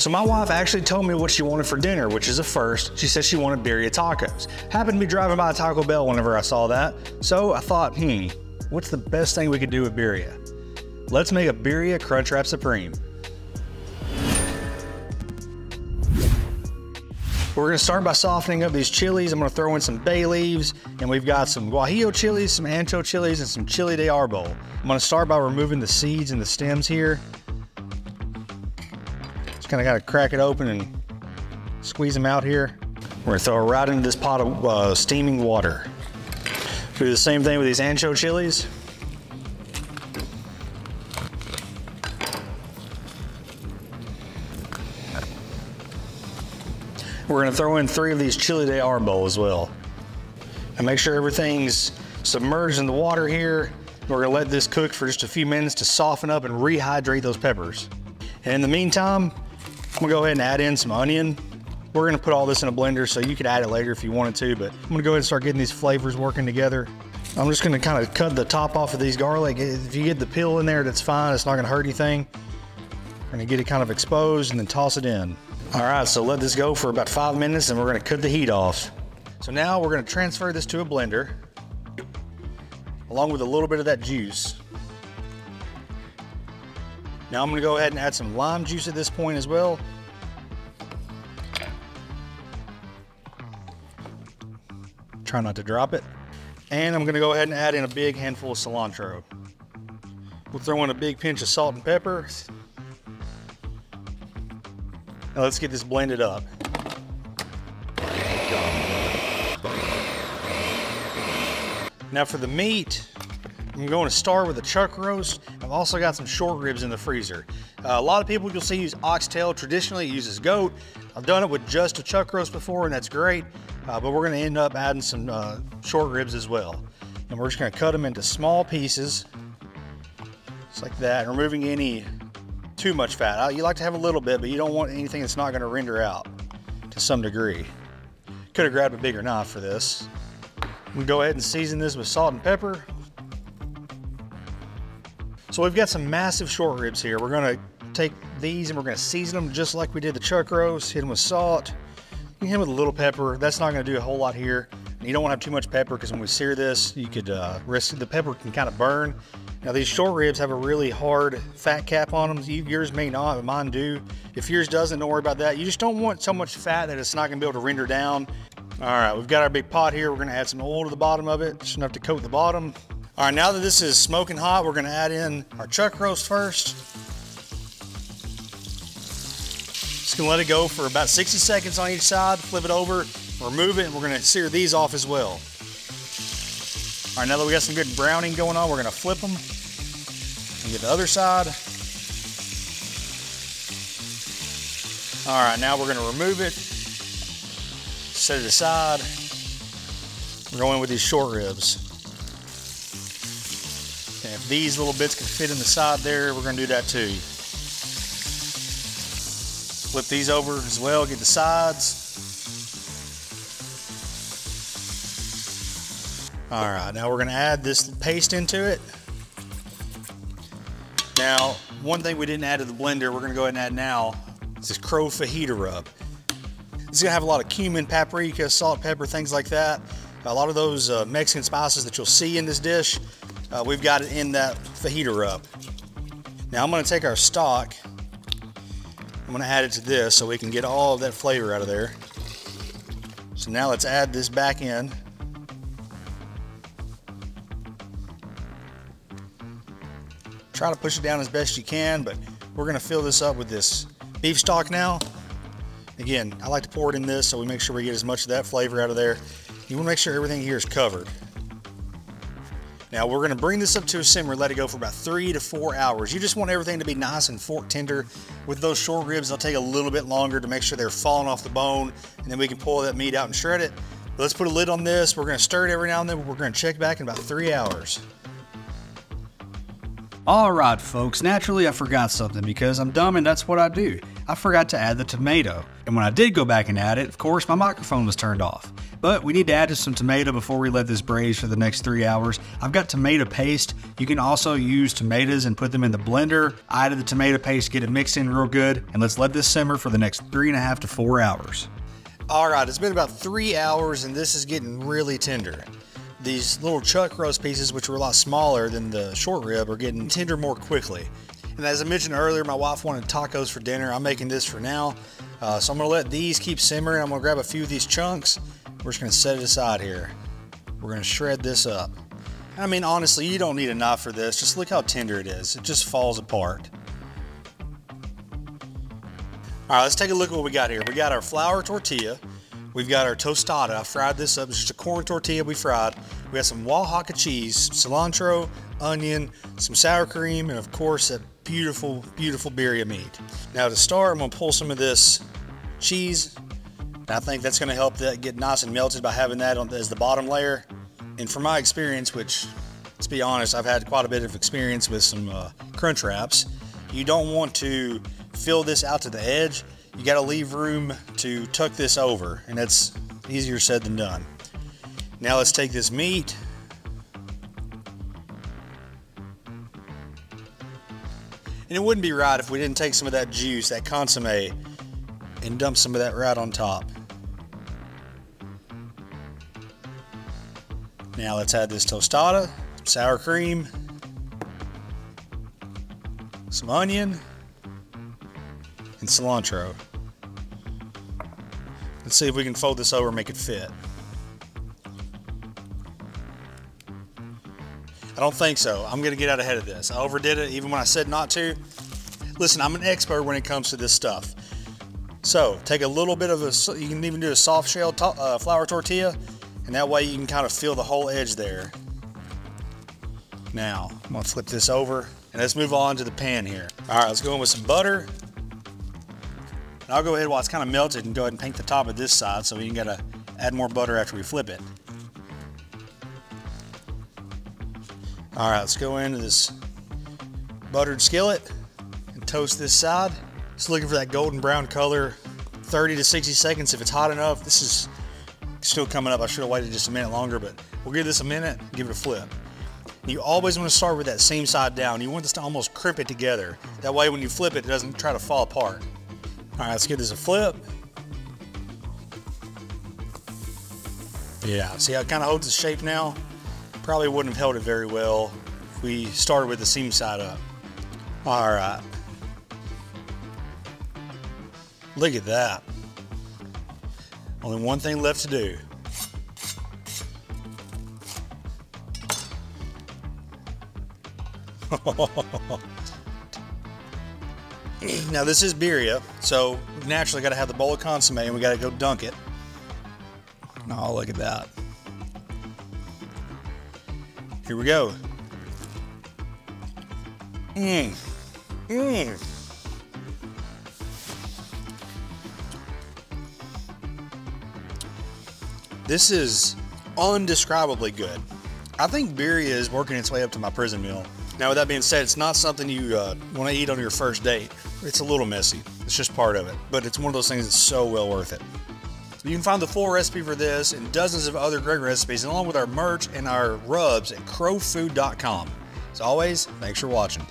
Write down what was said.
So my wife actually told me what she wanted for dinner, which is a first. She said she wanted birria tacos. Happened to be driving by Taco Bell whenever I saw that. So I thought, what's the best thing we could do with birria? Let's make a Birria Crunchwrap Supreme. We're gonna start by softening up these chilies. I'm gonna throw in some bay leaves, and we've got some guajillo chilies, some ancho chilies, and some chili de arbol. I'm gonna start by removing the seeds and the stems here. Just kinda gotta crack it open and squeeze them out here. We're gonna throw it right into this pot of steaming water. Do the same thing with these ancho chilies. We're gonna throw in 3 of these chili de arbol as well. And make sure everything's submerged in the water here. We're gonna let this cook for just a few minutes to soften up and rehydrate those peppers. And in the meantime, I'm gonna go ahead and add in some onion. We're gonna put all this in a blender, so you could add it later if you wanted to, but I'm gonna go ahead and start getting these flavors working together. I'm just gonna kind of cut the top off of these garlic. If you get the peel in there, that's fine. It's not gonna hurt anything. We're gonna get it kind of exposed and then toss it in. All right, so let this go for about 5 minutes and we're gonna cut the heat off. So now we're gonna transfer this to a blender, along with a little bit of that juice. Now I'm gonna go ahead and add some lime juice at this point as well. Try not to drop it. And I'm gonna go ahead and add in a big handful of cilantro. We'll throw in a big pinch of salt and pepper. Now let's get this blended up. Now for the meat, I'm going to start with a chuck roast. I've also got some short ribs in the freezer. A lot of people you'll see use oxtail. Traditionally it uses goat. I've done it with just a chuck roast before and that's great, but we're gonna end up adding some short ribs as well. And we're just gonna cut them into small pieces, just like that, removing any too much fat. You like to have a little bit, but you don't want anything that's not gonna render out to some degree. Could have grabbed a bigger knife for this. We'll go ahead and season this with salt and pepper. So we've got some massive short ribs here. We're gonna take these and we're gonna season them just like we did the chuck roast. Hit them with salt. You can hit them with a little pepper. That's not gonna do a whole lot here. And you don't wanna have too much pepper because when we sear this, you could risk the pepper can kind of burn. Now these short ribs have a really hard fat cap on them. Yours may not, but mine do. If yours doesn't, don't worry about that. You just don't want so much fat that it's not gonna be able to render down. All right, we've got our big pot here. We're gonna add some oil to the bottom of it, just enough to coat the bottom. All right, now that this is smoking hot, we're gonna add in our chuck roast first. Just gonna let it go for about 60 seconds on each side, flip it over, remove it, and we're gonna sear these off as well. All right, now that we got some good browning going on, we're gonna flip them and get the other side. All right, now we're gonna remove it, set it aside. We're going with these short ribs. And if these little bits can fit in the side there, we're gonna do that too. Flip these over as well, get the sides. All right, now we're gonna add this paste into it. Now, one thing we didn't add to the blender, we're gonna go ahead and add now, is this crow fajita rub. It's gonna have a lot of cumin, paprika, salt, pepper, things like that. A lot of those Mexican spices that you'll see in this dish, we've got it in that fajita rub. Now I'm gonna take our stock, I'm gonna add it to this so we can get all of that flavor out of there. So now let's add this back in. Try to push it down as best you can, but we're gonna fill this up with this beef stock now. Again, I like to pour it in this so we make sure we get as much of that flavor out of there. You wanna make sure everything here is covered. Now we're gonna bring this up to a simmer, let it go for about 3 to 4 hours. You just want everything to be nice and fork tender. With those short ribs, they'll take a little bit longer to make sure they're falling off the bone, and then we can pull that meat out and shred it. But let's put a lid on this. We're gonna stir it every now and then, but we're gonna check back in about 3 hours. All right, folks, naturally I forgot something because I'm dumb and that's what I do. I forgot to add the tomato. And when I did go back and add it, of course, my microphone was turned off. But we need to add some tomato before we let this braise for the next 3 hours. I've got tomato paste. You can also use tomatoes and put them in the blender. I added the tomato paste, get it mixed in real good, and let's let this simmer for the next 3.5 to 4 hours. All right, it's been about 3 hours and this is getting really tender. These little chuck roast pieces, which were a lot smaller than the short rib, are getting tender more quickly. And as I mentioned earlier, my wife wanted tacos for dinner. I'm making this for now. So I'm gonna let these keep simmering. I'm gonna grab a few of these chunks. We're just gonna set it aside here. We're gonna shred this up. I mean, honestly, you don't need a knife for this. Just look how tender it is. It just falls apart. All right, let's take a look at what we got here. We got our flour tortilla. We've got our tostada. I fried this up. It's just a corn tortilla we fried. We got some Oaxaca cheese, cilantro, onion, some sour cream, and of course, that beautiful, beautiful birria meat. Now to start, I'm gonna pull some of this cheese. And I think that's gonna help that get nice and melted by having that as the bottom layer. And from my experience, which, let's be honest, I've had quite a bit of experience with some crunch wraps, you don't want to fill this out to the edge. You gotta leave room to tuck this over, and that's easier said than done. Now let's take this meat. And it wouldn't be right if we didn't take some of that juice, that consomme, and dump some of that right on top. Now let's add this tostada, some sour cream, some onion, and cilantro. Let's see if we can fold this over and make it fit. I don't think so. I'm gonna get out ahead of this. I overdid it even when I said not to. Listen, I'm an expert when it comes to this stuff. So take a little bit of you can even do a soft shell flour tortilla, and that way you can kind of feel the whole edge there. Now, I'm gonna flip this over, and let's move on to the pan here. All right, let's go in with some butter. And I'll go ahead while it's kind of melted and go ahead and paint the top of this side so we can gotta add more butter after we flip it. All right, let's go into this buttered skillet and toast this side. Just looking for that golden brown color, 30 to 60 seconds if it's hot enough. This is still coming up. I should have waited just a minute longer, but we'll give this a minute, give it a flip. You always want to start with that seam side down. You want this to almost crimp it together. That way when you flip it, it doesn't try to fall apart. All right, let's give this a flip. Yeah, see how it kind of holds its shape now? Probably wouldn't have held it very well if we started with the seam side up. All right. Look at that. Only one thing left to do. Now this is birria, so we naturally got to have the bowl of consomme and we got to go dunk it. Oh, look at that. Here we go. This is undescribably good. I think birria is working its way up to my prison meal. Now with that being said, it's not something you want to eat on your first date. It's a little messy. It's just part of it. But it's one of those things that's so well worth it. You can find the full recipe for this and dozens of other great recipes along with our merch and our rubs at crowfood.com. As always, thanks for watching.